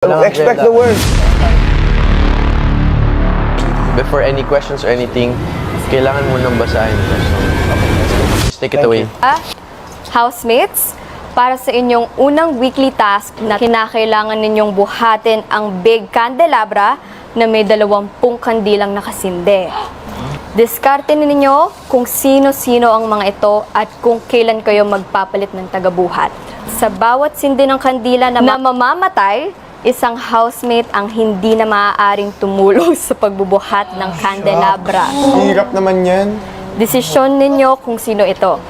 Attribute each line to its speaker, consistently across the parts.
Speaker 1: Expect the worst.
Speaker 2: Before any questions or anything, kailangan mo nang basahin ito. So, take it away.
Speaker 3: Housemates, para sa inyong unang weekly task na kinakailangan ninyong buhatin ang big candelabra na may 20 kandilang nakasinde. Diskarte ninyo kung sino-sino ang mga ito at kung kailan kayo magpapalit ng tagabuhat. Sa bawat sindi ng kandila na mamamatay, isang housemate ang hindi na maaaring tumulong sa pagbubuhat ng candelabra.
Speaker 1: Hirap naman yan.
Speaker 3: Desisyon ninyo kung sino ito.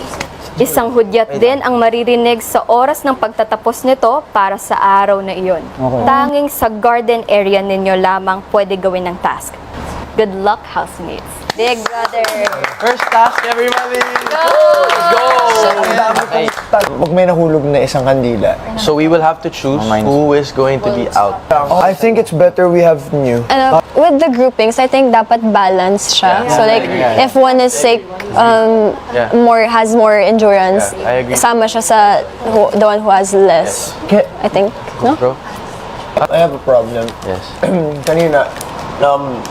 Speaker 3: Isang hudyat din ang maririnig sa oras ng pagtatapos nito para sa araw na iyon. Tanging sa garden area ninyo lamang pwede gawin ng task. Good luck, housemates. Big brother!
Speaker 2: First task, everybody!
Speaker 3: Go!
Speaker 2: Let's go!
Speaker 1: Pag may nahulog na isang kandila,
Speaker 2: So we will have to choose who is going to be out.
Speaker 1: I think it's better we have new.
Speaker 4: With the groupings, I think dapat balance siya. So like, if one is sick, has more endurance,
Speaker 2: Yeah, I agree.
Speaker 4: sama siya sa the one who has less. I think, no?
Speaker 2: Bro?
Speaker 1: I have a problem.
Speaker 2: Yes.
Speaker 1: Kanina,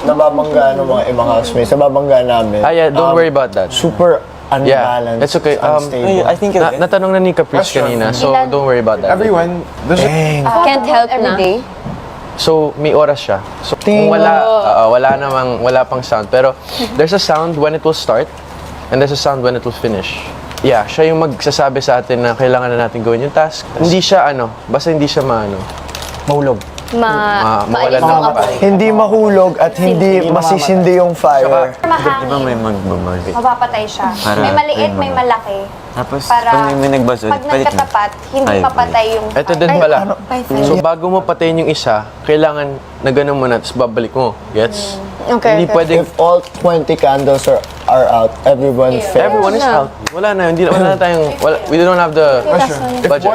Speaker 1: nababangga ng mga ibang housemates, nababangga namin.
Speaker 2: Yeah, don't worry about that.
Speaker 1: Super
Speaker 2: Yeah,
Speaker 1: unbalanced,
Speaker 2: it's okay.
Speaker 1: unstable.
Speaker 5: I think
Speaker 2: Natanong na ni Caprice kanina, so don't worry about that.
Speaker 5: everyone, there's
Speaker 1: Dang.
Speaker 4: Can't help na.
Speaker 2: So, may oras siya. So,
Speaker 1: Ting.
Speaker 2: kung wala pang sound. Pero, there's a sound when it will start, and there's a sound when it will finish. Yeah, siya yung magsasabi sa atin na kailangan na natin gawin yung task. Hindi siya basta hindi siya mahulog. Mawalan ng kapal.
Speaker 1: Hindi mahulog at hindi masisindi yung fire.
Speaker 5: Di ba may magbabagay?
Speaker 6: Mapapatay siya.
Speaker 5: Para-
Speaker 6: May maliit, may malaki.
Speaker 5: Tapos,
Speaker 6: Para
Speaker 5: pag may nagbasod,
Speaker 6: pag nagkatapat, hindi
Speaker 5: Ay,
Speaker 6: papatay yung
Speaker 2: Ito din pala. So, bago mo patayin yung isa, kailangan na ganun mo na, tapos babalik mo. Gets?
Speaker 4: Okay,
Speaker 2: Hindi pwedeng,
Speaker 1: If all 20 candles are out, everyone fails.
Speaker 2: everyone is out. Wala na, wala na tayong, we don't have the budget.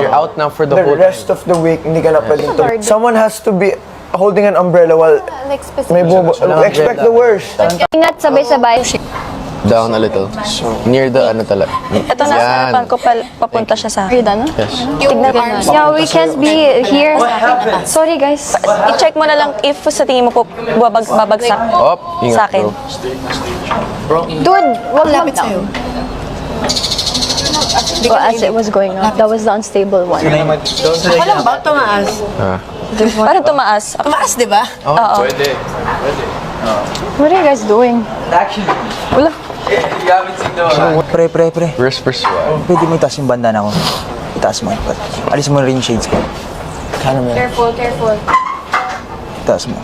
Speaker 2: You're out now for the
Speaker 1: The
Speaker 2: whole
Speaker 1: rest of the week, hindi ka na pwedeng tuloy. Someone has to be holding an umbrella while
Speaker 6: like
Speaker 1: may
Speaker 6: specific.
Speaker 1: expect the worst.
Speaker 4: Ingat sabay-sabay.
Speaker 2: Down a little. Near the talaga.
Speaker 4: Ito na sa harapan ko, papunta siya sa akin. No?
Speaker 2: Yes.
Speaker 4: Tignan ko na. Yeah, we can't be here. Sorry guys. I-check mo na lang if sa tingin mo po babagsak
Speaker 2: Op,
Speaker 4: sa
Speaker 2: ingat
Speaker 4: akin.
Speaker 2: bro.
Speaker 4: Dude, wag lapit sa'yo. Well, as it was going up, that was the unstable one.
Speaker 7: Alam ba, tumaas?
Speaker 4: Parang tumaas.
Speaker 7: Tumaas, di ba?
Speaker 2: Pwede.
Speaker 4: What are you guys doing? Wala.
Speaker 5: Pre.
Speaker 2: Wrist squad.
Speaker 5: Pwede mo itaas yung bandana ko. Itaas mo. Alis mo rin yung shades ko.
Speaker 6: Careful, careful.
Speaker 5: Itaas mo.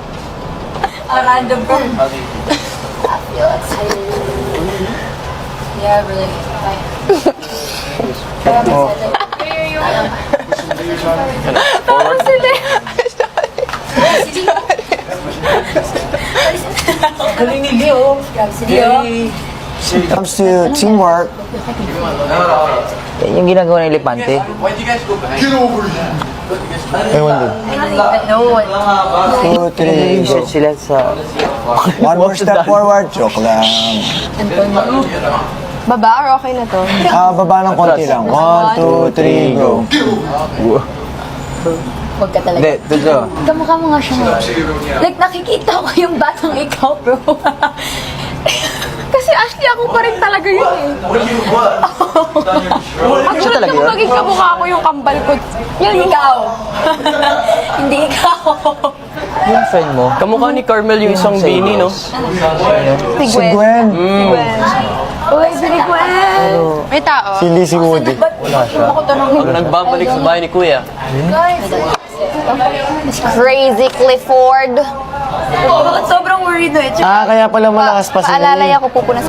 Speaker 6: Random bro. Yeah, really.
Speaker 1: When it comes to teamwork,
Speaker 5: Yung ginagawa ng elepante.
Speaker 1: ewan din. Two, three, go.
Speaker 5: Sila sa...
Speaker 1: One more step forward. Joke lang.
Speaker 4: Baba or okay na to?
Speaker 1: Baba ng konti lang. One, two, three, go.
Speaker 6: Huwag ka talaga.
Speaker 5: Hindi, dito.
Speaker 6: Kamukha mo nga siya. Like, nakikita ko yung batang ikaw, bro. Kasi actually, ako pa rin talaga yun eh. Actually,
Speaker 5: talaga
Speaker 6: yung
Speaker 5: yun?
Speaker 6: maging kamukha ko yung kambal ko. Yun, ikaw. Hindi ikaw.
Speaker 5: Yung friend mo.
Speaker 2: Kamukha ni Carmel yung isang bini, no?
Speaker 1: Si Gwen.
Speaker 6: Uy, si Gwen. May tao.
Speaker 1: Si Lizzie Woody.
Speaker 2: Pag nagbabalik sa bahay ni Kuya.
Speaker 4: Crazy Clifford.
Speaker 6: Sobrang worried na eh.
Speaker 1: Kaya pala malakas pa si
Speaker 4: Paalalay ako pupunas.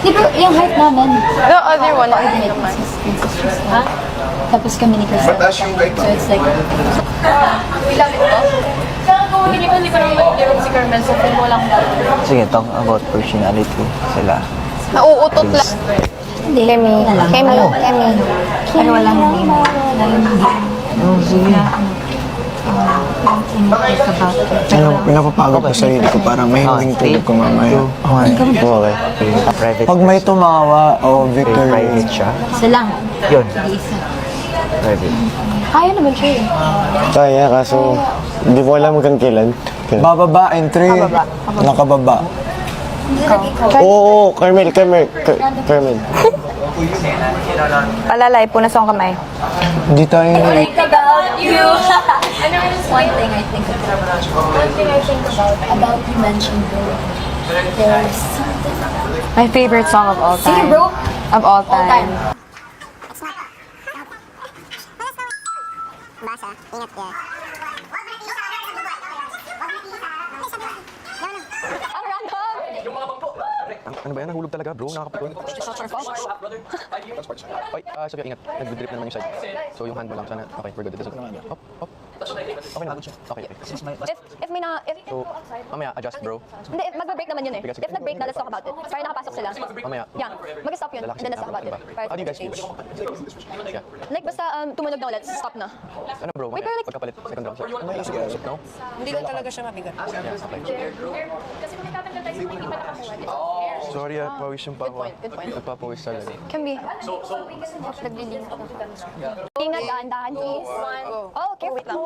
Speaker 6: Di ba yung height namin?
Speaker 4: The other one.
Speaker 6: Ha? Tapos kami ni Chris. So it's like... Ilang ito? Hindi ko naman mag-direct si Carmel so kung walang
Speaker 5: Sige, talk about personality sila.
Speaker 4: Nauutot lang.
Speaker 6: Hindi. Kemi. Pero walang name.
Speaker 1: Pinapapagod ko sarili ko. Parang may hinging tulog ko mamaya.
Speaker 5: Okay. Private.
Speaker 1: Pag may tumawa, victory.
Speaker 5: Private siya.
Speaker 6: Isa lang.
Speaker 5: Yun.
Speaker 6: Hindi isa.
Speaker 5: Private.
Speaker 6: Kaya naman siya eh.
Speaker 8: Kaya, kaso hindi ko alam hanggang kailan.
Speaker 5: Bababa, entry. Nakababa.
Speaker 8: Oo, Carmel.
Speaker 9: Palalay, punas ang kamay.
Speaker 5: Hindi tayo
Speaker 6: About you. Ano one thing I think about you mentioned bro. There's something.
Speaker 9: My favorite song of all time.
Speaker 6: Sige bro.
Speaker 9: Of all time.
Speaker 2: Ano ba yan? Nahulog talaga, bro. Nakakapagod. Ay, Sophia, ingat. Nag-drip na naman yung side. So, yung hand mo lang sana. Okay, we're good. Hop. Okay na. Okay.
Speaker 3: If may na... If,
Speaker 2: So, mamaya, adjust, bro.
Speaker 3: hindi, if magbe-break naman yun eh.
Speaker 2: Sige.
Speaker 3: If nag-break na, let's talk about it. Sorry, nakapasok sila.
Speaker 2: Mamaya.
Speaker 3: Yeah, mag-stop yun.
Speaker 2: Relax.
Speaker 3: And then let's talk about it. Prior
Speaker 2: How do you guys
Speaker 3: to
Speaker 2: feel?
Speaker 3: change.
Speaker 2: Yeah.
Speaker 3: Like, basta tumunog na ulit, stop na.
Speaker 2: Ano, bro?
Speaker 3: Wait,
Speaker 2: Mamaya,
Speaker 3: pero like-
Speaker 2: pagkapalit. Second round. No?
Speaker 7: Hindi na talaga siya mabigat.
Speaker 2: Yeah, okay. Sorry, pawis yung pawa.
Speaker 3: Good point.
Speaker 2: Nagpapawis talaga.
Speaker 3: Can be. Naglilink ako. Ingat, dahan-dahan, please. Oh, okay. Wait lang.